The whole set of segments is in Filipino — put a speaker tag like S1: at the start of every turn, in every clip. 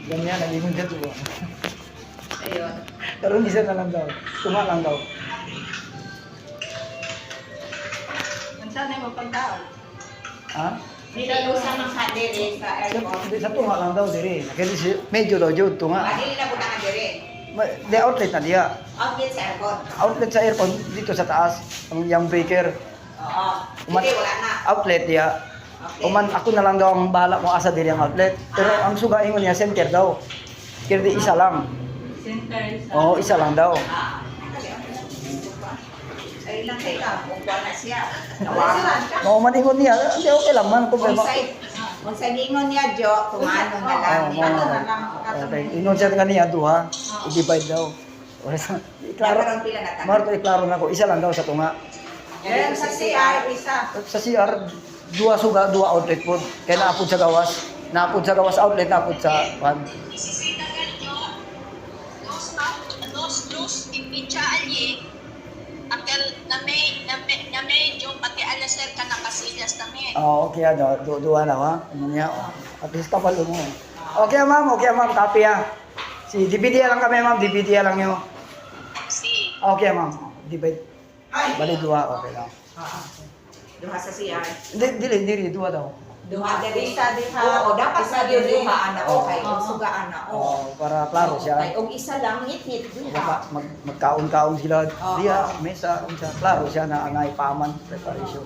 S1: Ganyan, nag-ingon siya tuwa.
S2: Ayun.
S1: Pero hindi siya na lang daw. Tuma lang daw.
S2: Ang sanay mo pang tao.
S1: Ha?
S2: Nilalusan ng kadiri sa airport.
S1: Hindi, sa tunga lang daw diri. Kasi medyo daw jud tunga.
S2: Dili na buta ka diri.
S1: Di outlet na diya.
S2: Outfit sa airport.
S1: Outlet sa aircon dito sa taas. Ang yung breaker.
S2: Oo.
S1: Uman-
S2: Hindi, wala na.
S1: Outlet diya.
S2: Okay.
S1: Uman ako na lang daw ang bahala kung asa diri ang outlet. Pero ang suga ingon niya center daw. Kaya di isa lang.
S2: Center sa...
S1: Oo, isa lang daw.
S2: Ah. Ay lang kayo ka. Kung buwan na siya. Nawasan ka.
S1: Mao man ingon niya, hindi okay lang man problema.
S2: Kung sa gingon niya, Jo, tumano na lang.
S1: Oo,
S2: Ano
S1: oo.
S2: na lang.
S1: Okay, ingon siya kaniya duha. I-divide daw. Klaro.
S2: Klaro. Pila na tanong.
S1: Marto iklaro na ko, isa lang daw sa tunga.
S2: Yan sa CR, isa.
S1: Sa CR, duha suga, duha outlet po. Kaya naapod sa gawas. Naapod sa gawas outlet, naapod sa one.
S3: Dos impicha alye akel na may yung pati alaser ka nakasilyas namin.
S1: Oo, okay daw. Duha na ha. Ano niya? At least kapalo mo. Okay ma'am, copy ha. Si DVD lang kami ma'am, DVD lang nyo.
S3: Si
S1: Okay ma'am, divide. Bali duha, okay lang.
S2: Duha sa CR.
S1: Dili, duha daw.
S2: Duha diri sa diha. Oo, dapat sa duha ana o kay suga ana o.
S1: Oo, para klaro siya.
S2: Kay og isa lang ngit diha.
S1: Magkaon-kaon sila.
S2: Oo.
S1: Diya, mesa, unsa. Klaro siya na angay paman preparation.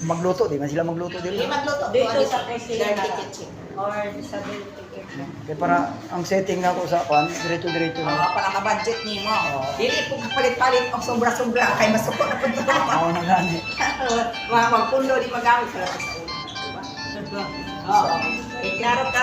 S1: Magluto, di man sila magluto
S2: Di
S1: dili.
S2: magluto
S4: Dito sa
S2: dirty kitchen.
S4: or sa dirty kitchen.
S1: Kaya para ang setting na ko sa kwan, diretso-diretso
S2: Oo,
S1: na.
S2: para ma-budget nimo.
S1: Oo.
S2: Dili po palit-palit og sobra-sobra kay masuko na pud.
S1: Oo na gani.
S2: Magpundo di magamit sa ulo. Oo. Eh, klaro ka